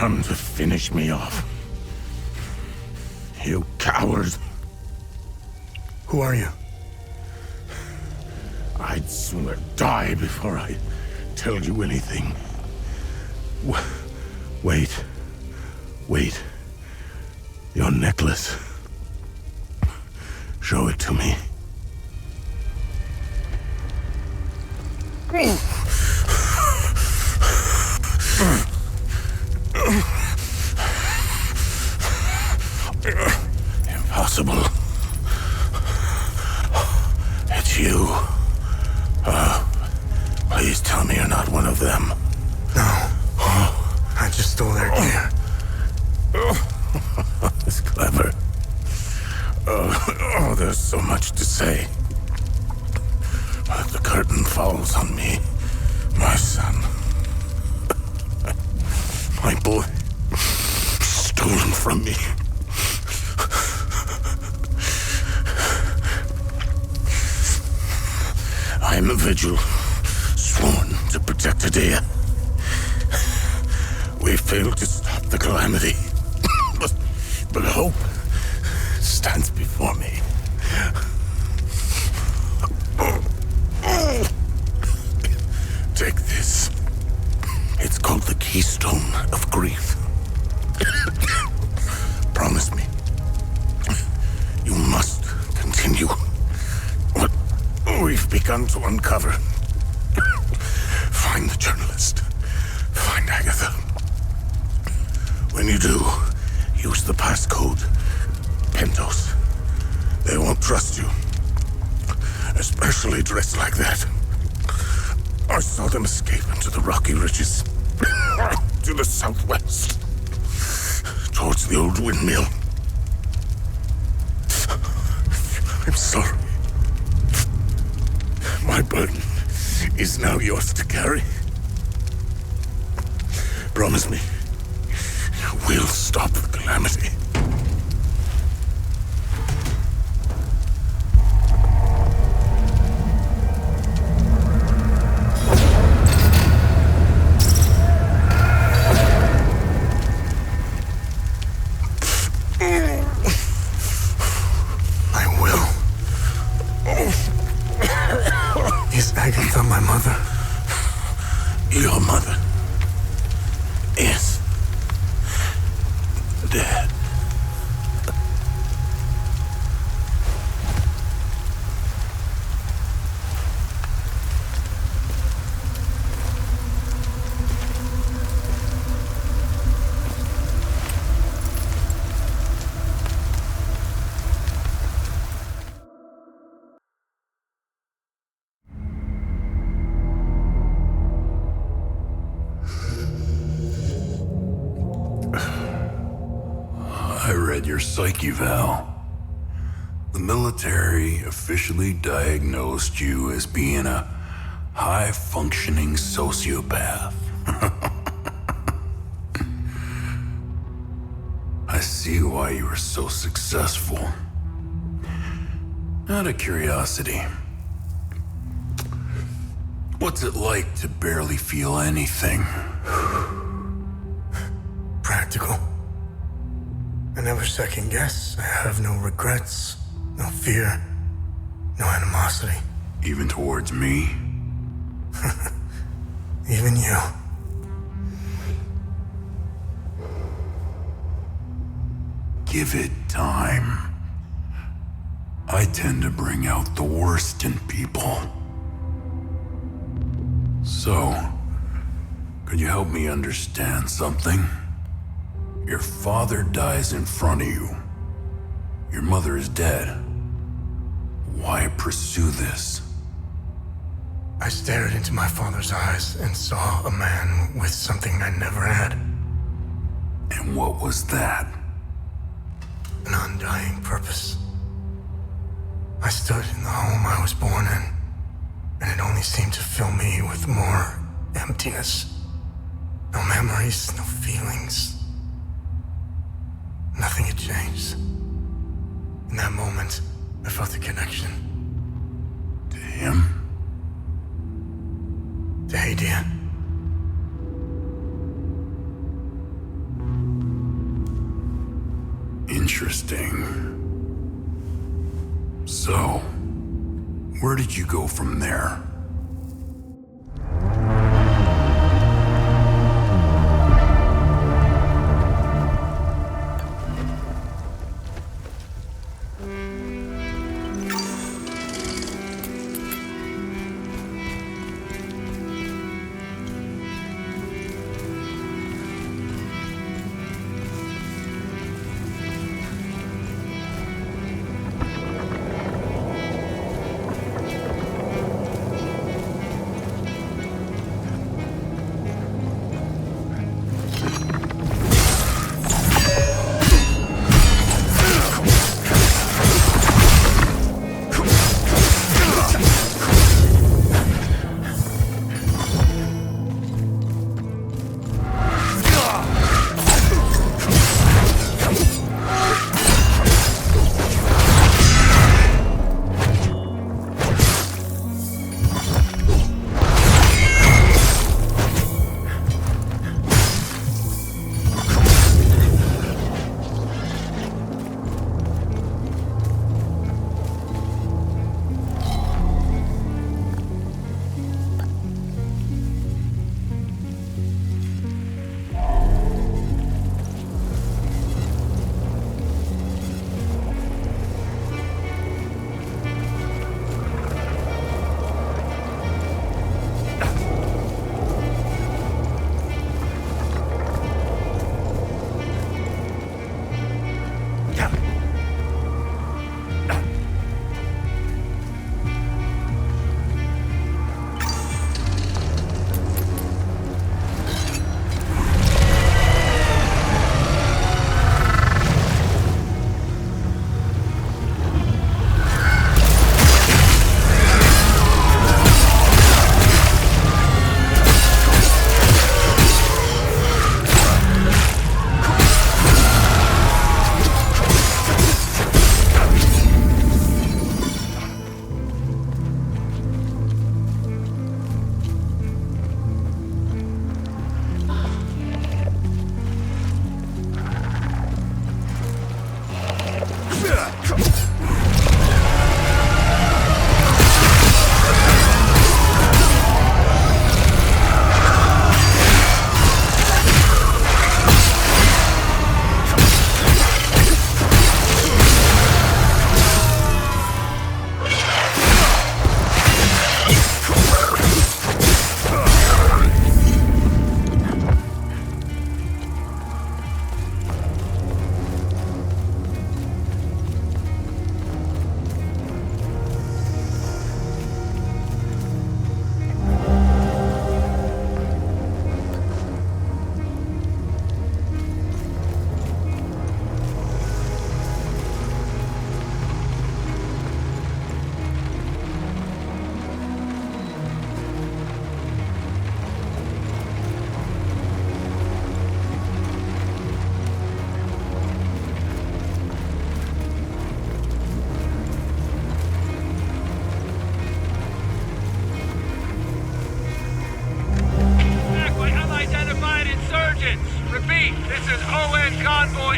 come to finish me off. You coward. Who are you? I'd sooner die before I tell you anything. Wait. Wait. Your necklace. Show it to me. Impossible. It's you. Please tell me you're not one of them. No. I just stole their gear. It's clever. Oh, there's so much to say. But the curtain falls on me, my son. My boy, stolen from me. I am a vigil, sworn to protect Adia. We failed to stop the calamity, but hope stands before me. Take this. It's called the Keystone of Grief. Promise me. You must continue what we've begun to uncover. Find the journalist. Find Agatha. When you do, use the passcode PENTOS. They won't trust you. Especially dressed like that. I saw them escape into the rocky ridges. To the southwest. Towards the old windmill. I'm sorry. My burden is now yours to carry. Promise me, we'll stop the calamity. Agatha, my mother. Your mother is dead. Your psyche eval. The military officially diagnosed you as being a high-functioning sociopath. I see why you were so successful. Out of curiosity, what's it like to barely feel anything? Practical. I never second guess. I have no regrets, no fear, no animosity. Even towards me? Even you. Give it time. I tend to bring out the worst in people. So, could you help me understand something? Your father dies in front of you. Your mother is dead. Why pursue this? I stared into my father's eyes and saw a man with something I never had. And what was that? An undying purpose. I stood in the home I was born in, and it only seemed to fill me with more emptiness. No memories, no feelings. Nothing had changed. In that moment, I felt a connection. To him? To Adia. Interesting. So, where did you go from there?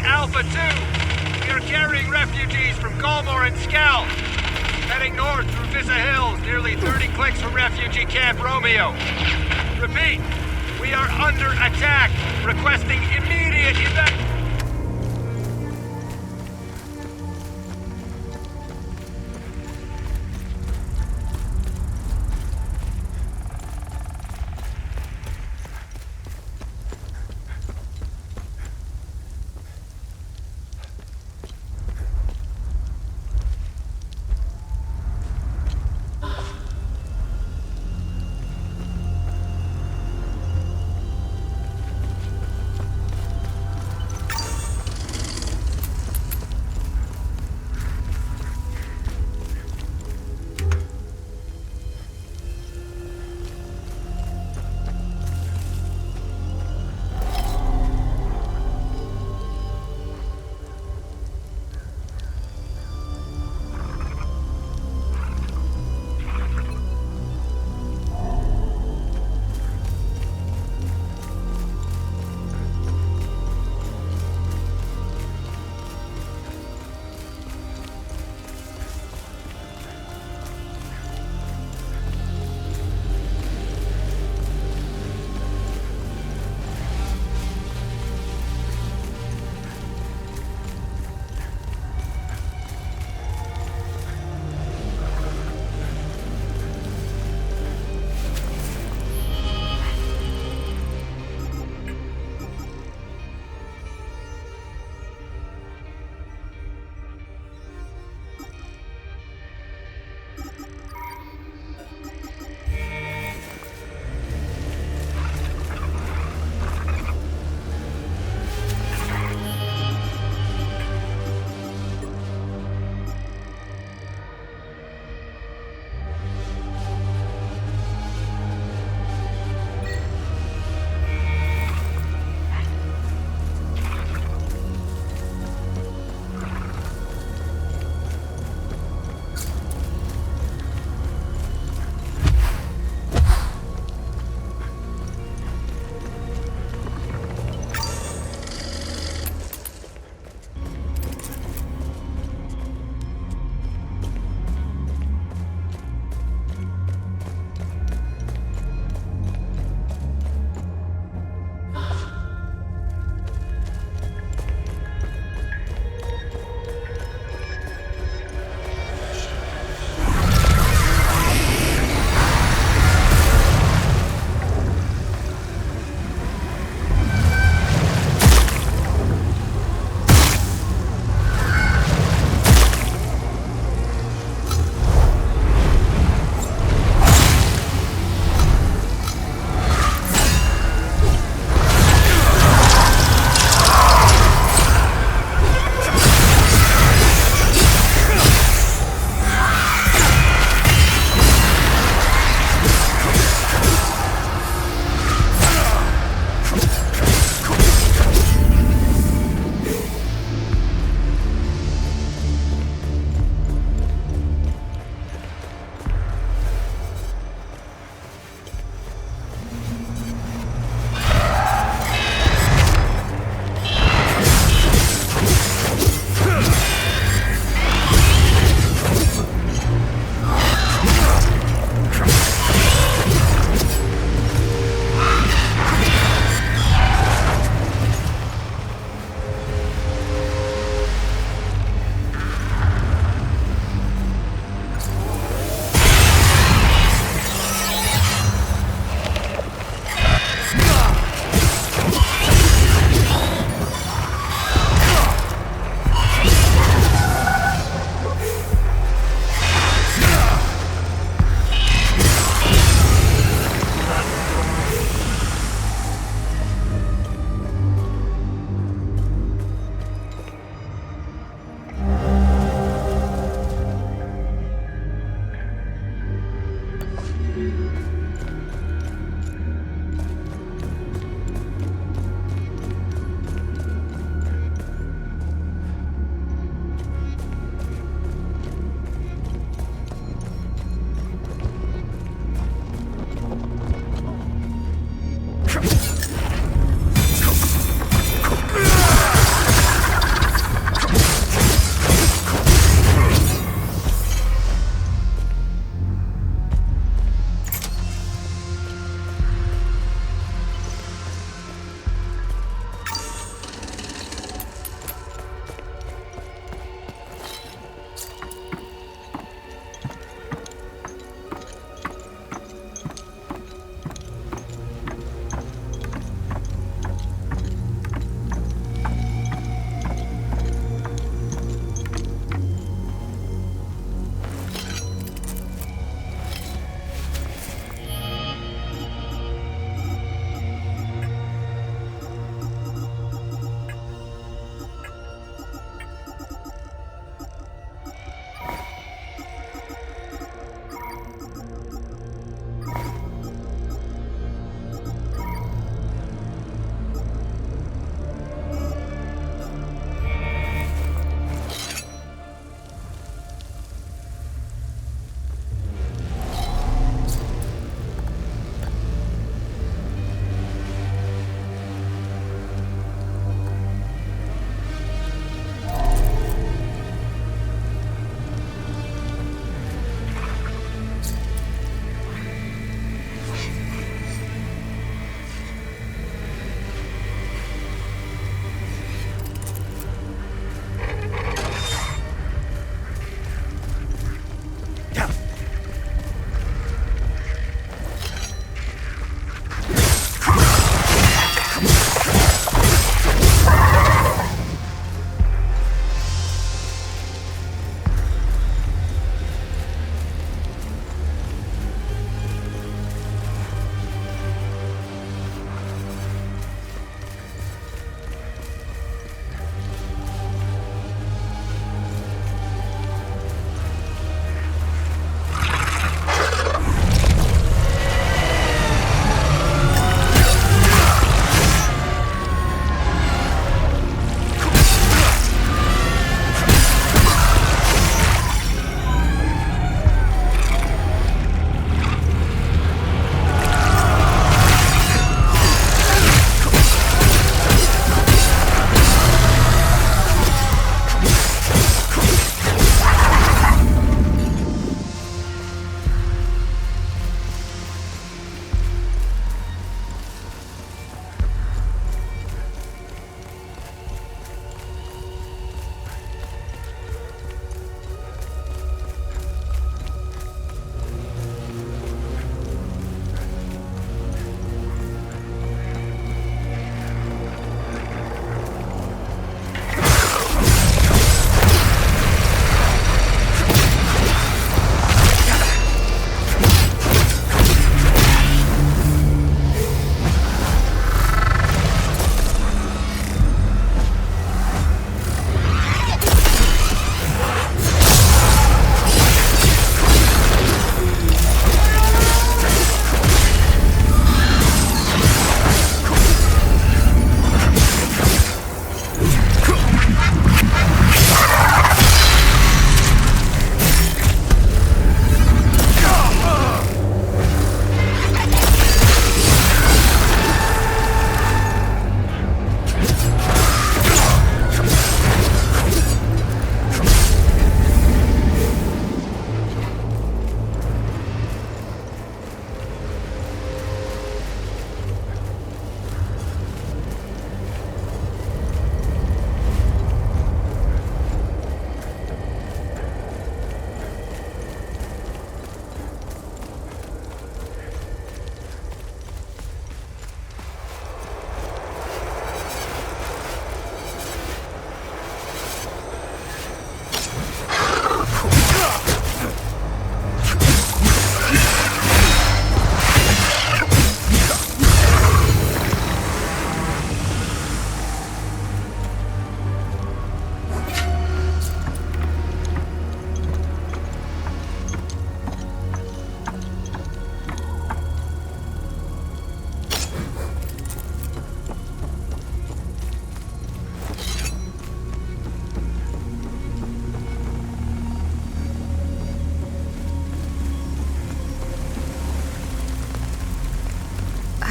Alpha 2. We are carrying refugees from Galmor and Scal. Heading north through Vyssa Hills, nearly 30 clicks from refugee Camp Romeo. Repeat, we are under attack. Requesting immediate evacuation.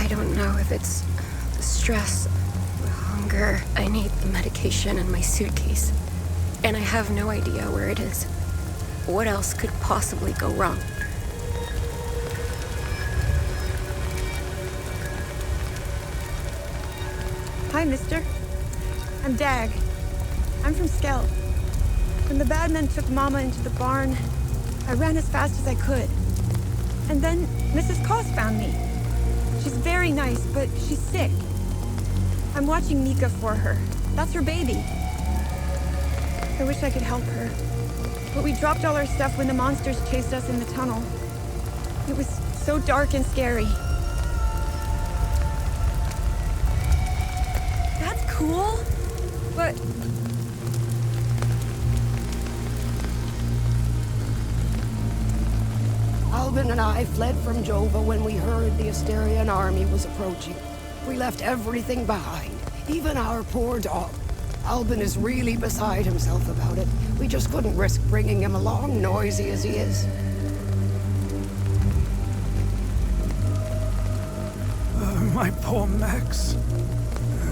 I don't know if it's the stress, the hunger. I need the medication in my suitcase, and I have no idea where it is. What else could possibly go wrong? Hi, mister. I'm Dag. I'm from Skell. When the bad men took Mama into the barn, I ran as fast as I could. And then Mrs. Koss found me. She's very nice, but she's sick. I'm watching Mika for her. That's her baby. I wish I could help her. But we dropped all our stuff when the monsters chased us in the tunnel. It was so dark and scary. That's cool, but... Alvin and I fled from Jova when we heard the Asterian army was approaching. We left everything behind, even our poor dog. Alvin is really beside himself about it. We just couldn't risk bringing him along, noisy as he is. My poor Max.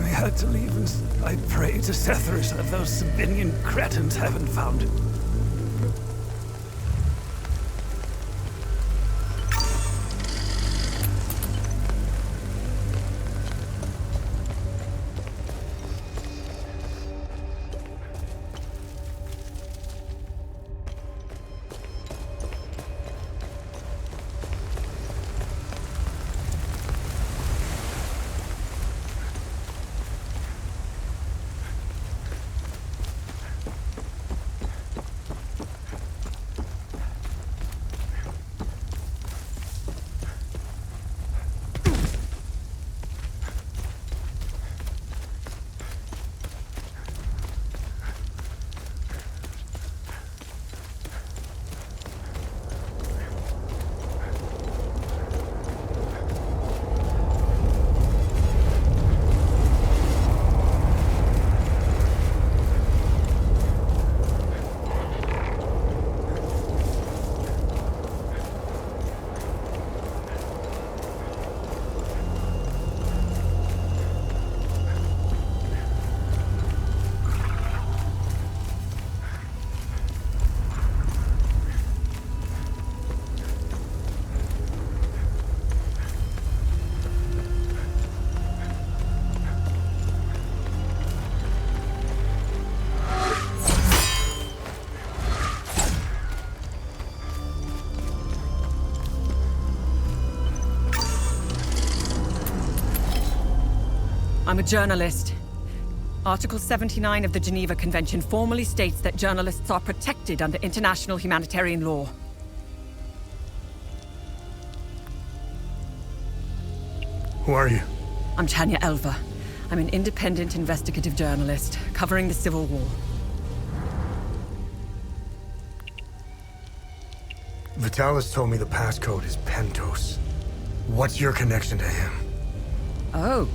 I had to leave and I pray to Sethers that those Sabinian cretins haven't found him. I'm a journalist. Article 79 of the Geneva Convention formally states that journalists are protected under international humanitarian law. Who are you? I'm Tanya ALVER. I'm an independent investigative journalist covering the Civil War. Vitalis told me the passcode is PENTOS. What's your connection to him? Oh,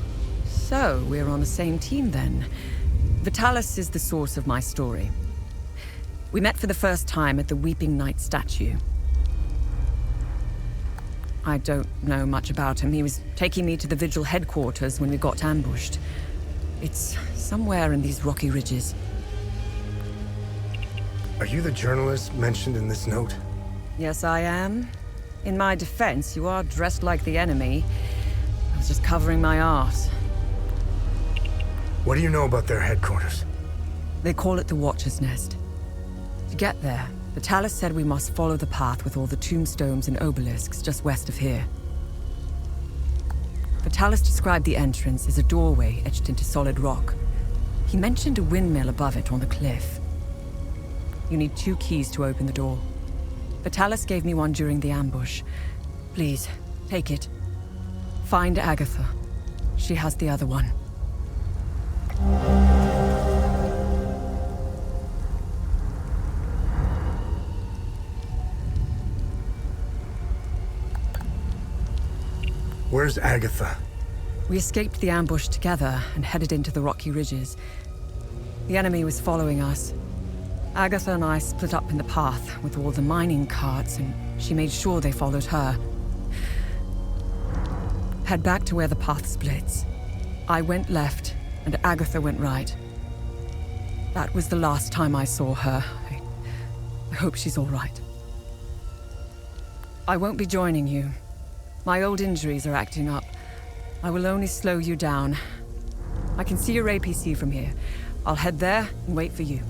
so we're on the same team then. Vitalis is the source of my story. We met for the first time at the Weeping Knight statue. I don't know much about him. He was taking me to the Vigil headquarters when we got ambushed. It's somewhere in these rocky ridges. Are you the journalist mentioned in this note? Yes, I am. In my defense, you are dressed like the enemy. I was just covering my arse. What do you know about their headquarters? They call it the Watcher's Nest. To get there, Vitalis said we must follow the path with all the tombstones and obelisks just west of here. Vitalis described the entrance as a doorway etched into solid rock. He mentioned a windmill above it on the cliff. You need 2 keys to open the door. Vitalis gave me one during the ambush. Please, take it. Find Agatha. She has the other one. Where's Agatha? We escaped the ambush together and headed into the rocky ridges. The enemy was following us. Agatha and I split up in the path with all the mining carts, and she made sure they followed her. Head back to where the path splits. I went left, and Agatha went right. That was the last time I saw her. I hope she's all right. I won't be joining you. My old injuries are acting up. I will only slow you down. I can see your APC from here. I'll head there and wait for you.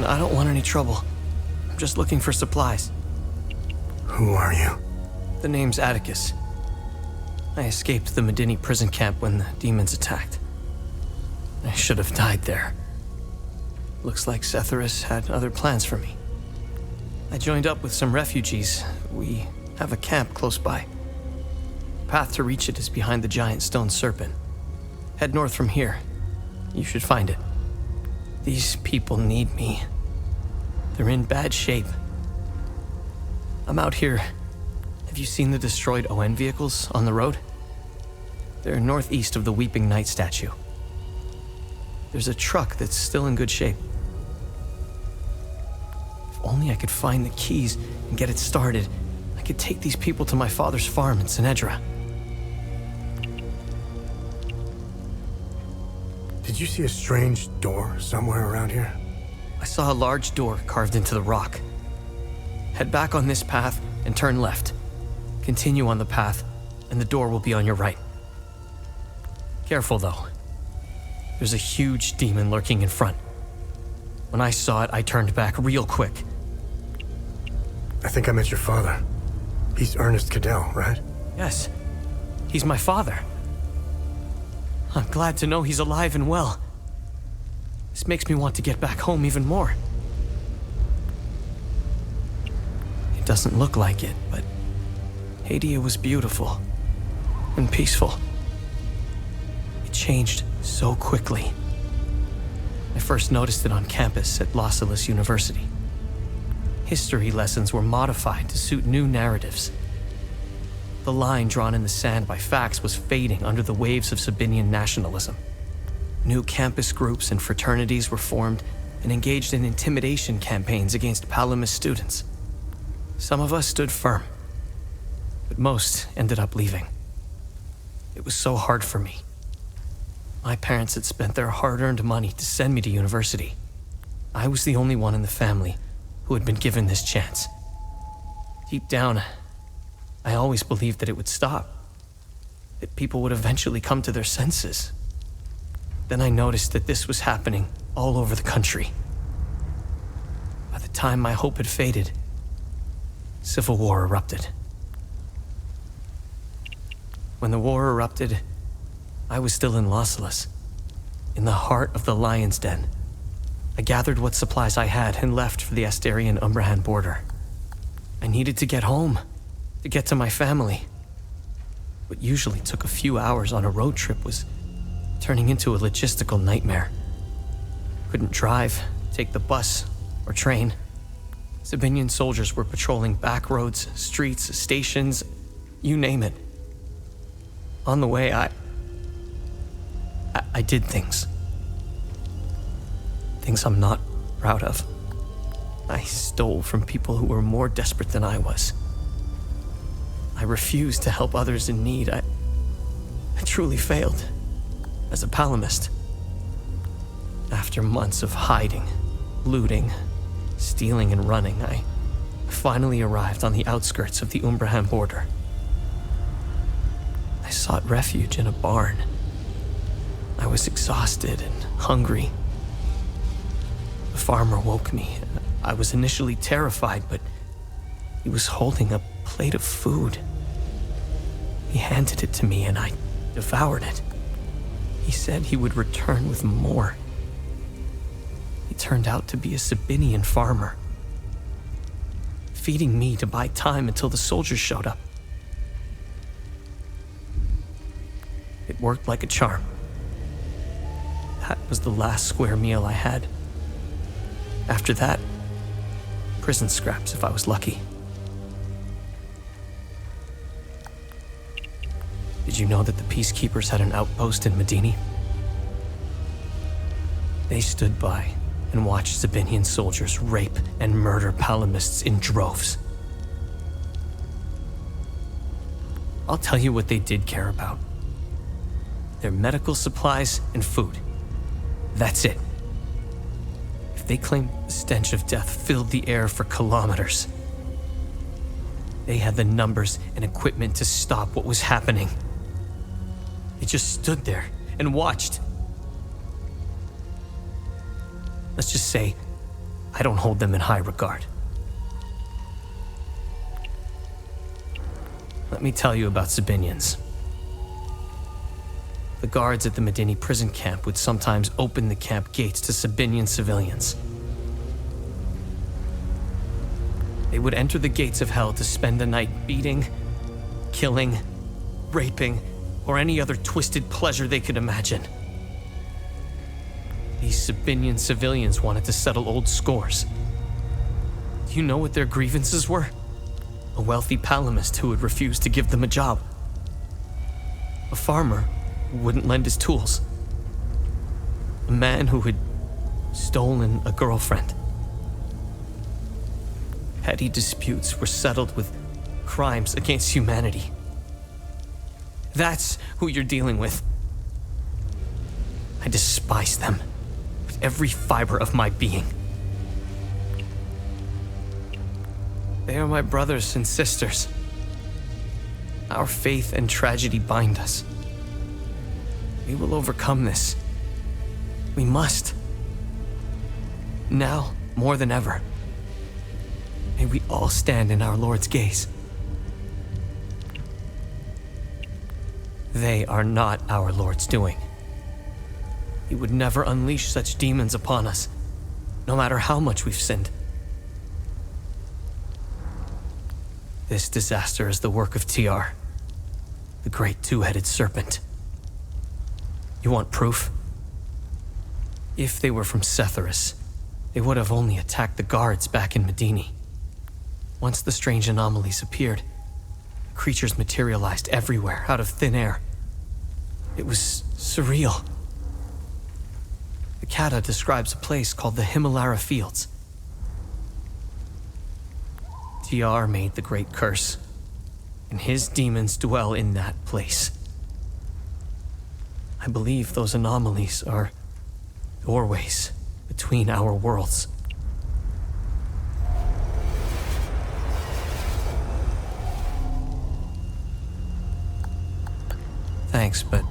Listen, I don't want any trouble. I'm just looking for supplies. Who are you? The name's Atticus. I escaped the Medini prison camp when the demons attacked. I should have died there. Looks like Setharus had other plans for me. I joined up with some refugees. We have a camp close by. The path to reach it is behind the giant stone serpent. Head north from here. You should find it. These people need me. They're in bad shape. I'm out here. Have you seen the destroyed ON vehicles on the road? They're northeast of the Weeping Knight statue. There's a truck that's still in good shape. If only I could find the keys and get it started, I could take these people to my father's farm in Sinedra. Did you see a strange door somewhere around here? I saw a large door carved into the rock. Head back on this path and turn left. Continue on the path, and the door will be on your right. Careful, though. There's a huge demon lurking in front. When I saw it, I turned back real quick. I think I met your father. He's Ernest CADDELL, right? Yes, he's my father. I'm glad to know he's alive and well. This makes me want to get back home even more. It doesn't look like it, but Hadia was beautiful and peaceful. It changed so quickly. I first noticed it on campus at Los Angeles University. History lessons were modified to suit new narratives. The line drawn in the sand by facts was fading under the waves of Sabinian nationalism. New campus groups and fraternities were formed and engaged in intimidation campaigns against Palamas students. Some of us stood firm, but most ended up leaving. It was so hard for me. My parents had spent their hard-earned money to send me to university. I was the only one in the family who had been given this chance. Deep down, I always believed that it would stop, that people would eventually come to their senses. Then I noticed that this was happening all over the country. By the time my hope had faded, civil war erupted. When the war erupted, I was still in Los Angeles, in the heart of the Lion's Den. I gathered what supplies I had and left for the Astarian-Umbrahan border. I needed to get home, to get to my family. What usually took a few hours on a road trip was turning into a logistical nightmare. Couldn't drive, take the bus, or train. Sabinian soldiers were patrolling back roads, streets, stations, you name it. On the way, I did things. Things I'm not proud of. I stole from people who were more desperate than I was. I refused to help others in need. I truly failed as a Palamist. After months of hiding, looting, stealing, and running, I finally arrived on the outskirts of the Umbrahan border. I sought refuge in a barn. I was exhausted and hungry. The farmer woke me. I was initially terrified, but he was holding a plate of food. He handed it to me and I devoured it. He said he would return with more. He turned out to be a Sabinian farmer, feeding me to buy time until the soldiers showed up. It worked like a charm. That was the last square meal I had. After that, prison scraps if I was lucky. Did you know that the peacekeepers had an outpost in Medini? They stood by and watched Sabinian soldiers rape and murder Palamists in droves. I'll tell you what they did care about. Their medical supplies and food. That's it. If they claimed the stench of death filled the air for kilometers, they had the numbers and equipment to stop what was happening. They just stood there and watched. Let's just say I don't hold them in high regard. Let me tell you about civilians. The guards at the Medini prison camp would sometimes open the camp gates to Sabinian civilians. They would enter the gates of hell to spend the night beating, killing, raping, or any other twisted pleasure they could imagine. These Sabinian civilians wanted to settle old scores. Do you know what their grievances were? A wealthy palamist who had refused to give them a job. A farmer who wouldn't lend his tools. A man who had stolen a girlfriend. Petty disputes were settled with crimes against humanity. That's who you're dealing with. I despise them with every fiber of my being. They are my brothers and sisters. Our faith and tragedy bind us. We will overcome this. We must. Now, more than ever. May we all stand in our Lord's gaze. They are not our Lord's doing. He would never unleash such demons upon us, no matter how much we've sinned. This disaster is the work of TR, the great two-headed serpent. You want proof? If they were from Setharis, they would have only attacked the guards back in Medini. Once the strange anomalies appeared, creatures materialized everywhere out of thin air. It was surreal. The CADDELL describes a place called the Himalara Fields. TR made the great curse, and his demons dwell in that place. I believe those anomalies are doorways between our worlds. Thanks, but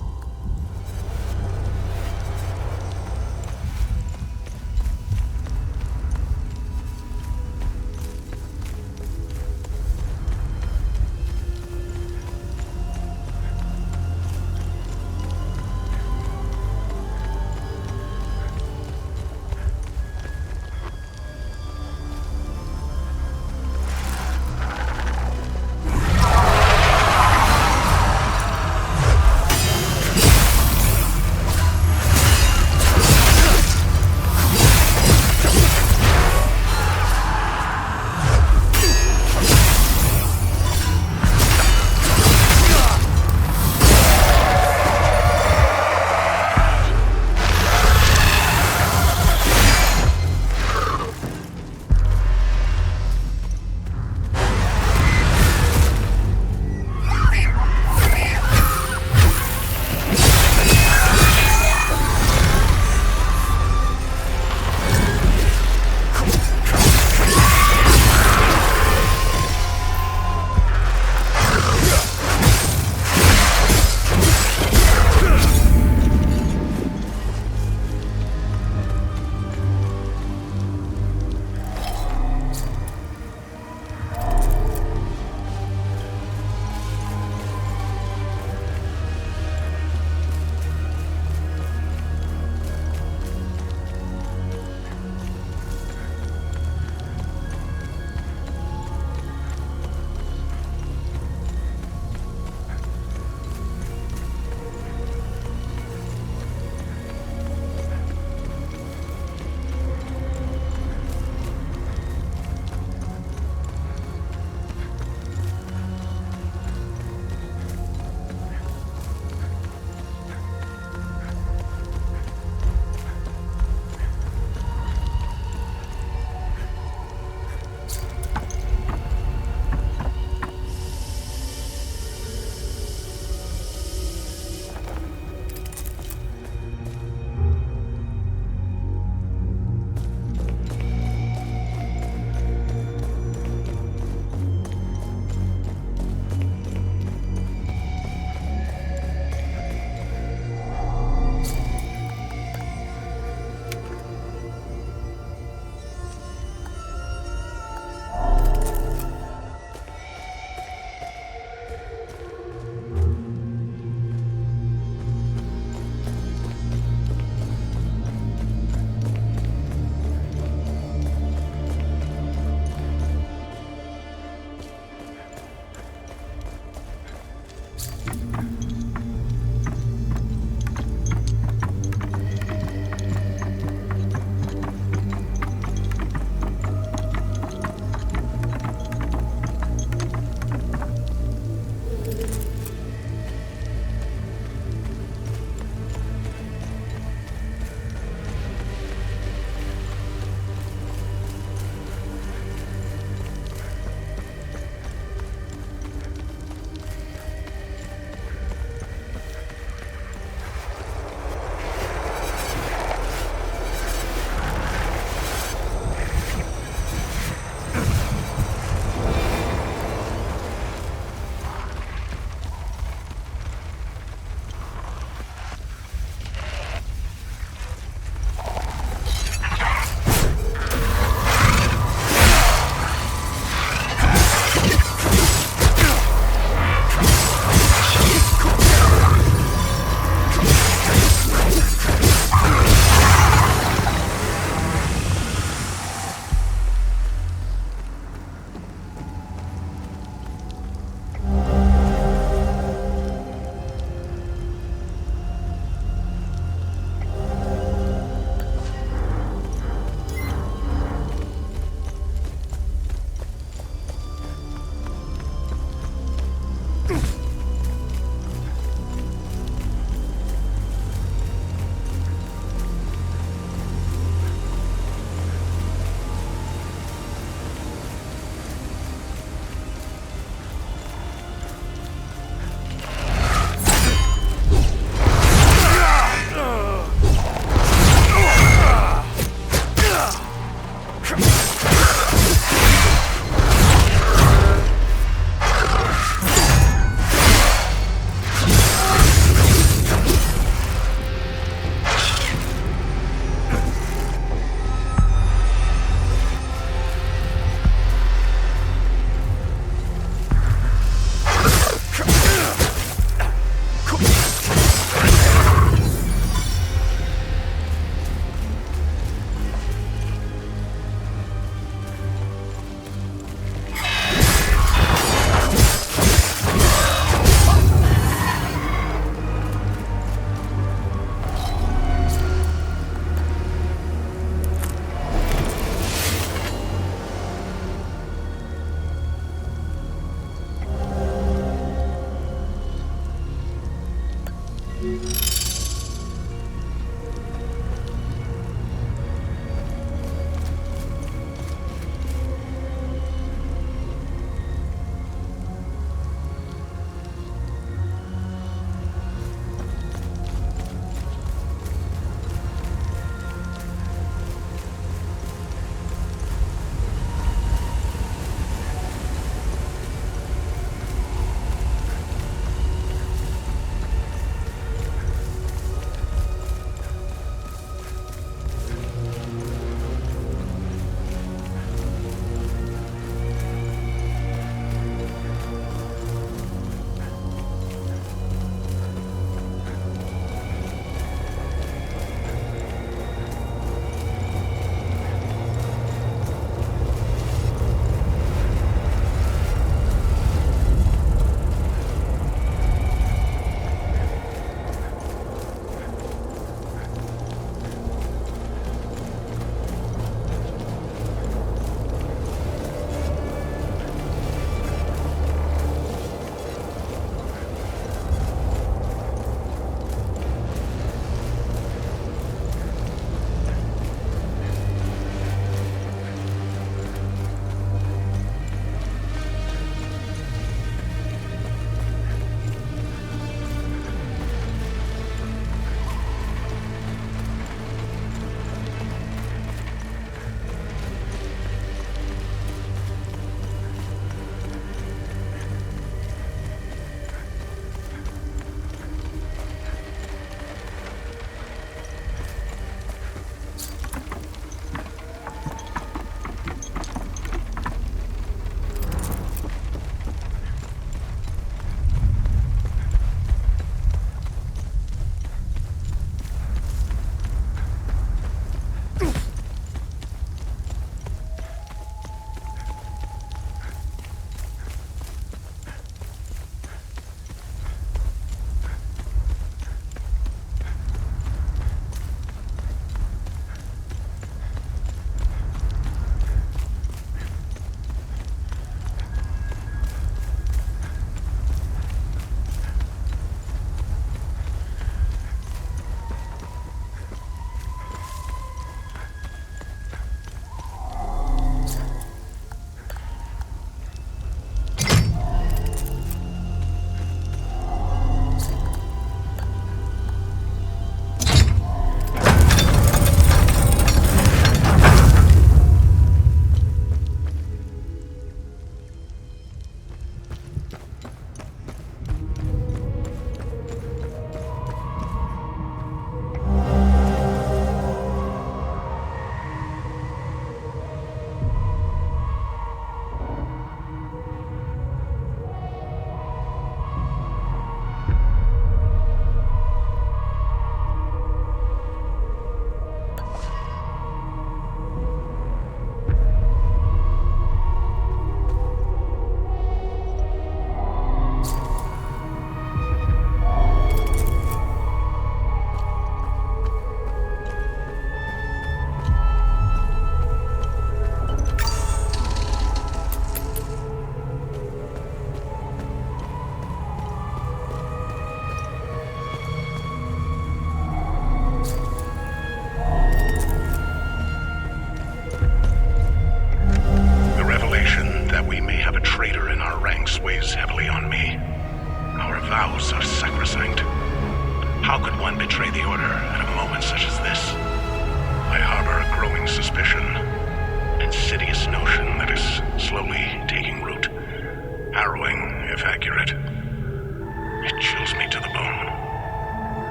Harrowing, if accurate. It chills me to the bone.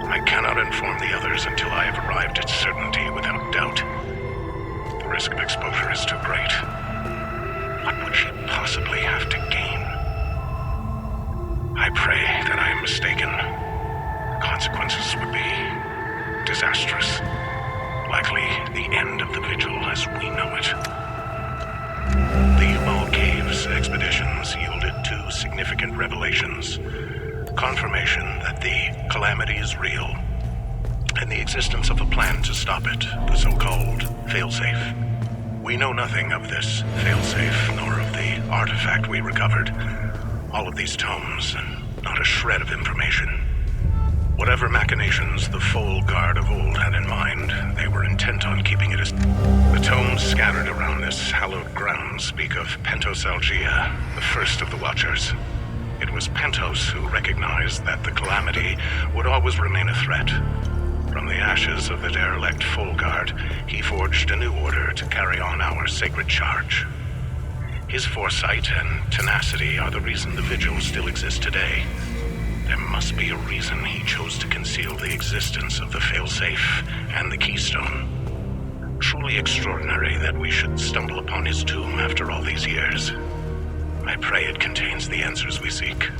I cannot inform the others until I have arrived at certainty without doubt. The risk of exposure is too great. What would she possibly have to gain? I pray that I am mistaken. The consequences would be disastrous. Likely the end of the Vigil as we know it. The Umal Caves expeditions yielded two significant revelations. Confirmation that the calamity is real, and the existence of a plan to stop it, the so-called failsafe. We know nothing of this failsafe, nor of the artifact we recovered. All of these tomes, and not a shred of information. Whatever machinations the Foal Guard of old had in mind, they were intent on keeping it as... The tomes scattered around this hallowed ground speak of Pentos Algea, the first of the Watchers. It was Pentos who recognized that the calamity would always remain a threat. From the ashes of the derelict Foal Guard, he forged a new order to carry on our sacred charge. His foresight and tenacity are the reason the Vigil still exists today. There must be a reason he chose to conceal the existence of the failsafe and the keystone. Truly extraordinary that we should stumble upon his tomb after all these years. I pray it contains the answers we seek.